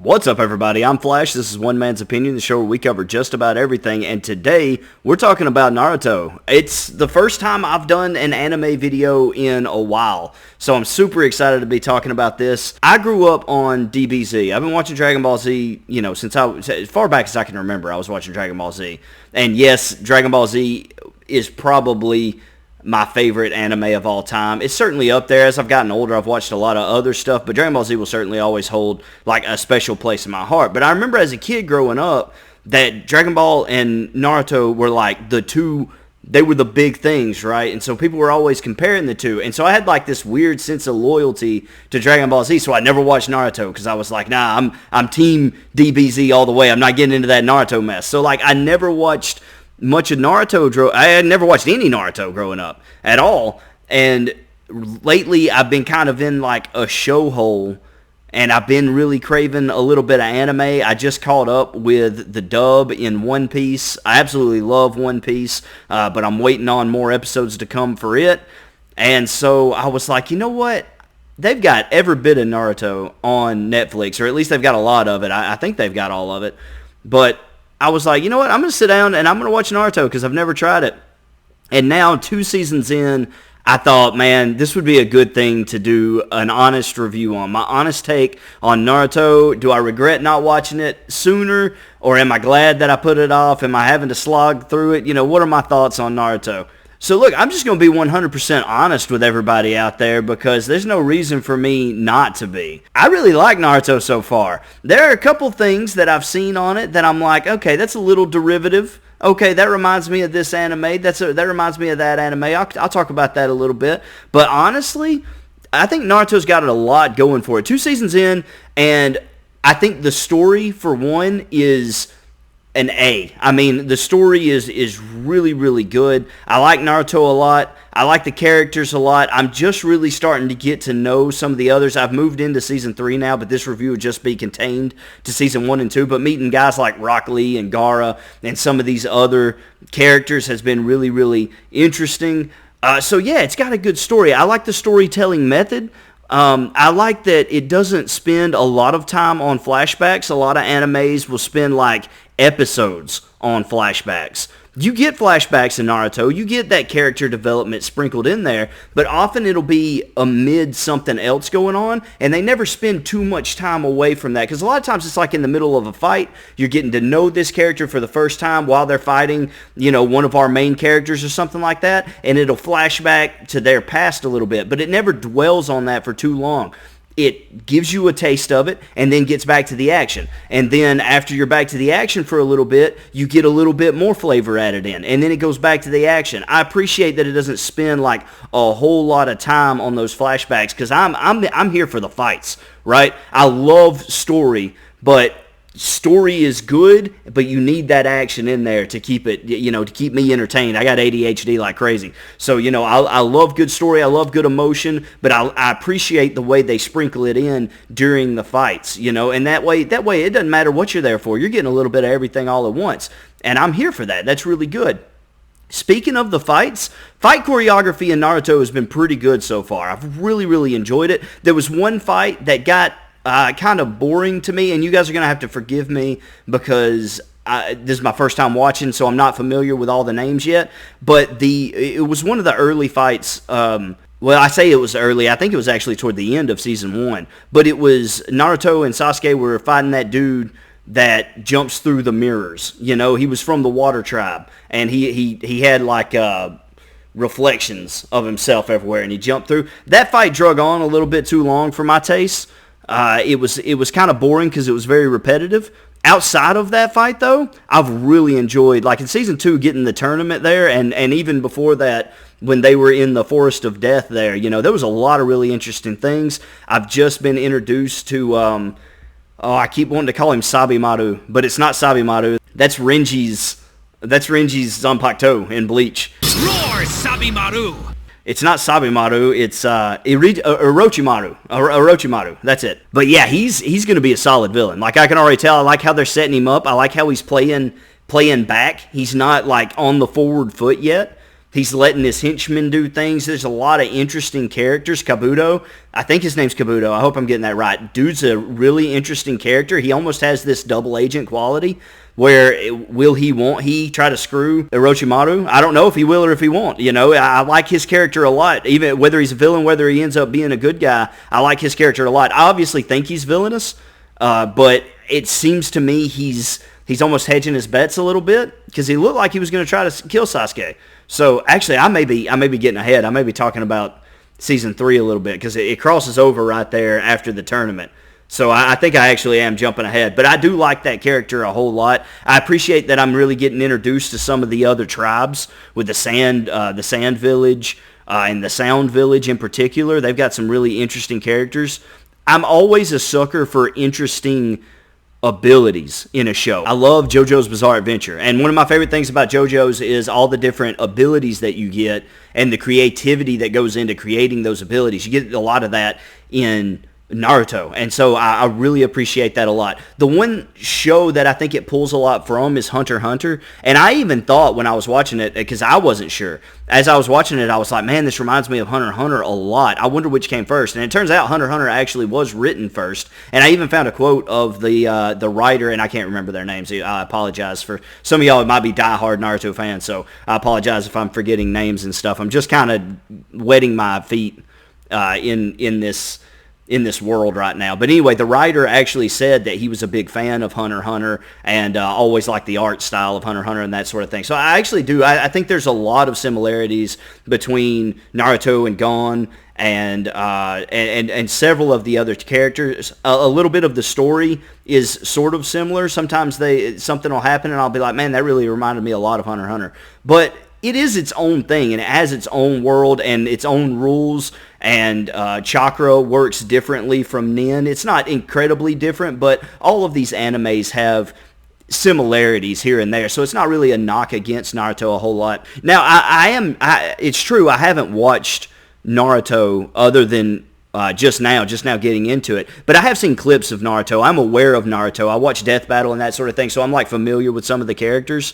What's up, everybody? I'm Flash. This is One Man's Opinion, the show where we cover just about everything, and today we're talking about Naruto. It's the first time I've done an anime video in a while, so I'm super excited to be talking about this. I grew up on DBZ. I've been watching Dragon Ball Z, since as far back as I can remember, I was watching Dragon Ball Z. And yes, Dragon Ball Z is probably my favorite anime of all time. It's certainly up there. As I've gotten older, I've watched a lot of other stuff, but Dragon Ball Z will certainly always hold like a special place in my heart. But I remember as a kid growing up that Dragon Ball and Naruto were like they were the big things, right? And so people were always comparing the two. And so I had like this weird sense of loyalty to Dragon Ball Z, so I never watched Naruto because I was like, nah, I'm team DBZ all the way. I'm not getting into that Naruto mess. So like I never watched much of Naruto. I had never watched any Naruto growing up at all, and lately I've been kind of in like a show hole, and I've been really craving a little bit of anime. I just caught up with the dub in One Piece. I absolutely love One Piece, but I'm waiting on more episodes to come for it, and so I was like, you know what? They've got every bit of Naruto on Netflix, or at least they've got a lot of it. I think they've got all of it, but I was like, you know what, I'm going to sit down and I'm going to watch Naruto because I've never tried it. And now 2 seasons in, I thought, man, this would be a good thing to do an honest review on. My honest take on Naruto. Do I regret not watching it sooner, or am I glad that I put it off? Am I having to slog through it? What are my thoughts on Naruto? So look, I'm just going to be 100% honest with everybody out there because there's no reason for me not to be. I really like Naruto so far. There are a couple things that I've seen on it that I'm like, okay, that's a little derivative. Okay, that reminds me of this anime. That reminds me of that anime. I'll talk about that a little bit. But honestly, I think Naruto's got a lot going for it. 2 seasons in, and I think the story, for one, is an A. I mean, the story is really, really good. I like Naruto a lot. I like the characters a lot. I'm just really starting to get to know some of the others. I've moved into Season 3 now, but this review would just be contained to Season 1 and 2. But meeting guys like Rock Lee and Gara and some of these other characters has been really, really interesting. So yeah, it's got a good story. I like the storytelling method. I like that it doesn't spend a lot of time on flashbacks. A lot of animes will spend like episodes on flashbacks. You get flashbacks in Naruto, you get that character development sprinkled in there, but often it'll be amid something else going on, and they never spend too much time away from that, because a lot of times it's like in the middle of a fight, you're getting to know this character for the first time while they're fighting, one of our main characters or something like that, and it'll flash back to their past a little bit, but it never dwells on that for too long. It gives you a taste of it and then gets back to the action. And then after you're back to the action for a little bit, you get a little bit more flavor added in. And then it goes back to the action. I appreciate that it doesn't spend like a whole lot of time on those flashbacks because I'm here for the fights, right? I love story, but story is good, but you need that action in there to keep it, to keep me entertained. I got ADHD like crazy. So, I love good story. I love good emotion, but I appreciate the way they sprinkle it in during the fights, and that way it doesn't matter what you're there for. You're getting a little bit of everything all at once, and I'm here for that. That's really good. Speaking of the fights, fight choreography in Naruto has been pretty good so far. I've really, really enjoyed it. There was one fight that got kind of boring to me, and you guys are going to have to forgive me because this is my first time watching, so I'm not familiar with all the names yet, but it was one of the early fights. Well, I say it was early. I think it was actually toward the end of Season 1, but it was Naruto and Sasuke were fighting that dude that jumps through the mirrors. He was from the Water Tribe, and he had like reflections of himself everywhere, and he jumped through. That fight drug on a little bit too long for my taste. It was kind of boring because it was very repetitive. Outside of that fight, though, I've really enjoyed, like in Season 2, getting the tournament there, and even before that, when they were in the Forest of Death there, there was a lot of really interesting things. I've just been introduced to, I keep wanting to call him Sabimaru, but it's not Sabimaru. That's Renji's Zanpakuto in Bleach. Roar, Sabimaru! It's not Sabimaru, it's Orochimaru. That's it. But yeah, he's going to be a solid villain. Like, I can already tell. I like how they're setting him up. I like how he's playing back. He's not, like, on the forward foot yet. He's letting his henchmen do things. There's a lot of interesting characters. Kabuto, I think his name's Kabuto. I hope I'm getting that right. Dude's a really interesting character. He almost has this double agent quality where won't he try to screw Orochimaru? I don't know if he will or if he won't. I like his character a lot. Even whether he's a villain, whether he ends up being a good guy, I like his character a lot. I obviously think he's villainous, but it seems to me he's almost hedging his bets a little bit because he looked like he was going to try to kill Sasuke. So actually, I may be getting ahead. I may be talking about season 3 a little bit because it crosses over right there after the tournament. So I think I actually am jumping ahead. But I do like that character a whole lot. I appreciate that I'm really getting introduced to some of the other tribes with the Sand Village and the Sound Village in particular. They've got some really interesting characters. I'm always a sucker for interesting abilities in a show. I love JoJo's Bizarre Adventure, and one of my favorite things about JoJo's is all the different abilities that you get and the creativity that goes into creating those abilities. You get a lot of that in Naruto, and so I really appreciate that a lot. The one show that I think it pulls a lot from is Hunter x Hunter, and I even thought when I was watching it, because I wasn't sure, as I was watching it, I was like, man, this reminds me of Hunter x Hunter a lot. I wonder which came first, and it turns out Hunter x Hunter actually was written first, and I even found a quote of the writer, and I can't remember their names. I apologize for some of y'all. It might be diehard Naruto fans, so I apologize if I'm forgetting names and stuff. I'm just kind of wetting my feet in this world right now. But anyway, the writer actually said that he was a big fan of Hunter x Hunter and always liked the art style of Hunter x Hunter and that sort of thing. So I actually do. I think there's a lot of similarities between Naruto and Gon and several of the other characters. A little bit of the story is sort of similar. Sometimes something will happen and I'll be like, man, that really reminded me a lot of Hunter x Hunter. But it is its own thing, and it has its own world and its own rules, and chakra works differently from Nin. It's not incredibly different, but all of these animes have similarities here and there, so it's not really a knock against Naruto a whole lot. Now, it's true, I haven't watched Naruto other than just now getting into it, but I have seen clips of Naruto. I'm aware of Naruto. I watch Death Battle and that sort of thing, so I'm familiar with some of the characters.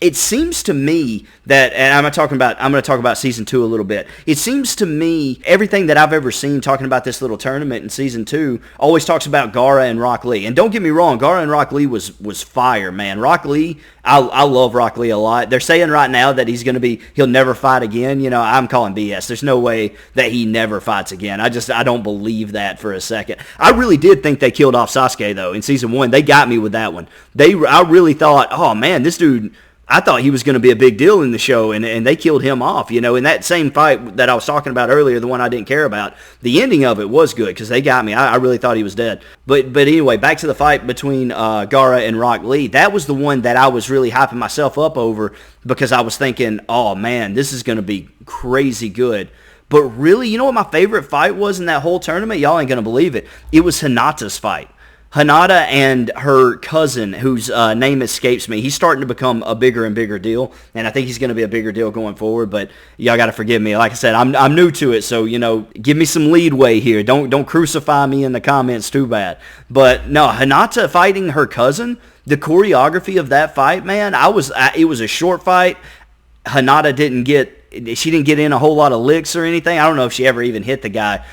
It seems to me that, and I'm going to talk about season 2 a little bit. It seems to me everything that I've ever seen talking about this little tournament in season 2 always talks about Gara and Rock Lee. And don't get me wrong, Gara and Rock Lee was fire, man. Rock Lee, I love Rock Lee a lot. They're saying right now that he'll never fight again. I'm calling BS. There's no way that he never fights again. I don't believe that for a second. I really did think they killed off Sasuke though in season 1. They got me with that one. I really thought, oh man, this dude, I thought he was going to be a big deal in the show, and they killed him off. In that same fight that I was talking about earlier, the one I didn't care about, the ending of it was good because they got me. I really thought he was dead. But anyway, back to the fight between Gara and Rock Lee. That was the one that I was really hyping myself up over because I was thinking, oh man, this is going to be crazy good. But really, you know what my favorite fight was in that whole tournament? Y'all ain't going to believe it. It was Hinata's fight. Hinata and her cousin, whose name escapes me, he's starting to become a bigger and bigger deal, and I think he's going to be a bigger deal going forward, but y'all got to forgive me. Like I said, I'm new to it, so, give me some leadway here. Don't crucify me in the comments too bad. But, no, Hinata fighting her cousin, the choreography of that fight, man, it was a short fight. Hinata didn't get in a whole lot of licks or anything. I don't know if she ever even hit the guy,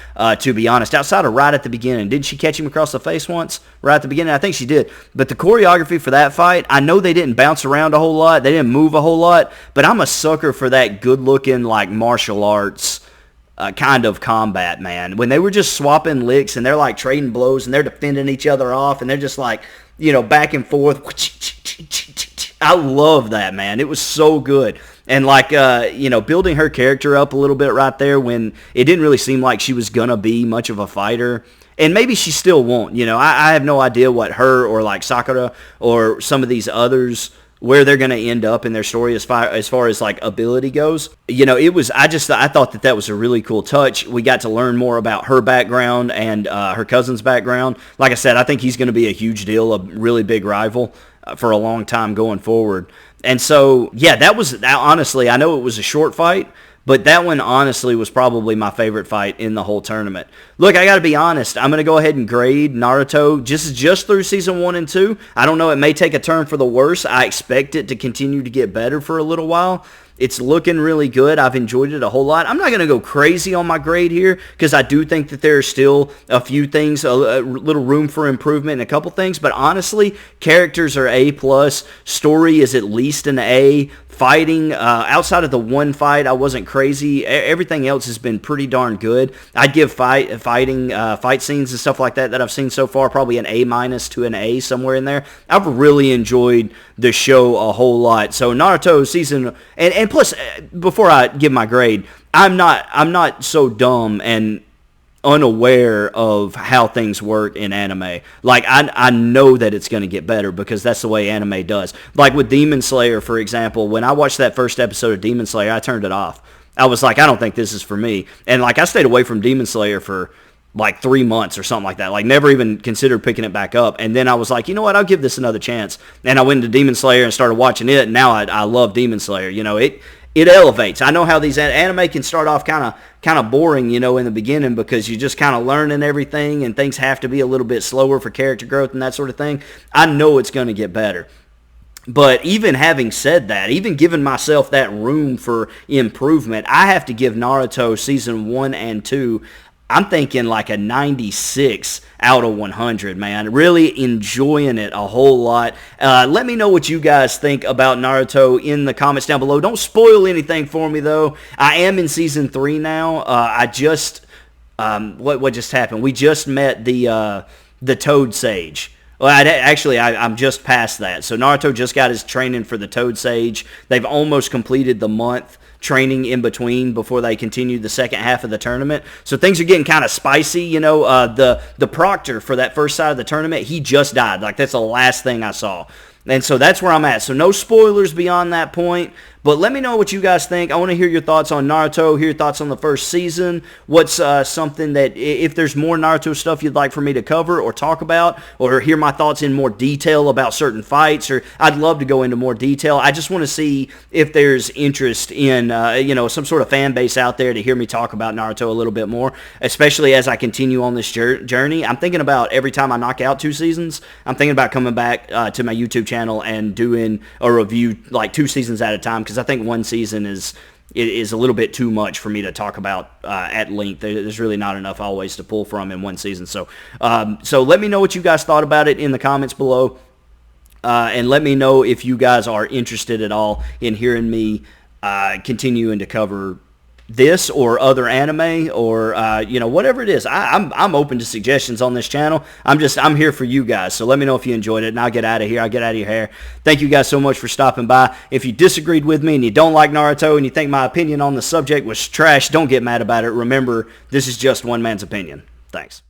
to be honest, outside of right at the beginning. Didn't she catch him across the face once right at the beginning? I think she did. But the choreography for that fight, I know they didn't bounce around a whole lot. They didn't move a whole lot. But I'm a sucker for that good-looking, martial arts kind of combat, man. When they were just swapping licks and they're, trading blows and they're defending each other off and they're just, back and forth. I love that, man. It was so good. And building her character up a little bit right there when it didn't really seem like she was going to be much of a fighter. And maybe she still won't. I have no idea what her or Sakura or some of these others, where they're going to end up in their story as far as ability goes. I thought that was a really cool touch. We got to learn more about her background and her cousin's background. Like I said, I think he's going to be a huge deal, a really big rival for a long time going forward. And so, yeah, honestly, I know it was a short fight, but that one honestly was probably my favorite fight in the whole tournament. Look, I got to be honest. I'm going to go ahead and grade Naruto just through season 1 and 2. I don't know. It may take a turn for the worse. I expect it to continue to get better for a little while. It's looking really good. I've enjoyed it a whole lot. I'm not going to go crazy on my grade here because I do think that there are still a few things, a little room for improvement in a couple things. But honestly, characters are A+. Story is at least an A. Fighting, outside of the one fight, I wasn't crazy. Everything else has been pretty darn good. I'd give fight scenes and stuff like that I've seen so far probably an A- to an A, somewhere in there. I've really enjoyed the show a whole lot. So Naruto season, and plus, before I give my grade, I'm not so dumb and unaware of how things work in anime. Like, I know that it's going to get better because that's the way anime does. Like with Demon Slayer, for example, when I watched that first episode of Demon Slayer, I turned it off. I was like, I don't think this is for me. And like, I stayed away from Demon Slayer for like 3 months or something like that. Like, never even considered picking it back up. And then I was like, you know what, I'll give this another chance. And I went to Demon Slayer and started watching it, and now I love Demon Slayer. You know, it elevates. I know how these anime can start off kind of boring, you know, in the beginning because you're just kind of learning everything and things have to be a little bit slower for character growth and that sort of thing. I know it's going to get better. But even having said that, even giving myself that room for improvement, I have to give Naruto season 1 and 2, I'm thinking like a 96 out of 100, man. Really enjoying it a whole lot. Let me know what you guys think about Naruto in the comments down below. Don't spoil anything for me, though. I am in season 3 now. I just, what just happened? We just met the Toad Sage. Well, I'm just past that. So Naruto just got his training for the Toad Sage. They've almost completed the month training in between before they continue the second half of the tournament. So things are getting kind of spicy. You know, the proctor for that first side of the tournament, he just died. Like, that's the last thing I saw. And so that's where I'm at. So no spoilers beyond that point. But let me know what you guys think. I want to hear your thoughts on Naruto, hear your thoughts on the first season. What's something that, if there's more Naruto stuff you'd like for me to cover or talk about, or hear my thoughts in more detail about certain fights, or I'd love to go into more detail. I just want to see if there's interest in, some sort of fan base out there to hear me talk about Naruto a little bit more, especially as I continue on this journey. I'm thinking about every time I knock out 2 seasons, I'm thinking about coming back to my YouTube channel and doing a review like 2 seasons at a time, because I think 1 season is a little bit too much for me to talk about at length. There's really not enough always to pull from in 1 season. So let me know what you guys thought about it in the comments below. And let me know if you guys are interested at all in hearing me continuing to cover this or other anime or whatever it is. I'm open to suggestions on this channel. I'm here for you guys, so let me know if you enjoyed it, and I'll get out of here. I'll get out of your hair. Thank you guys so much for stopping by. If you disagreed with me and you don't like Naruto and you think my opinion on the subject was trash, don't get mad about it. Remember, this is just one man's opinion. Thanks.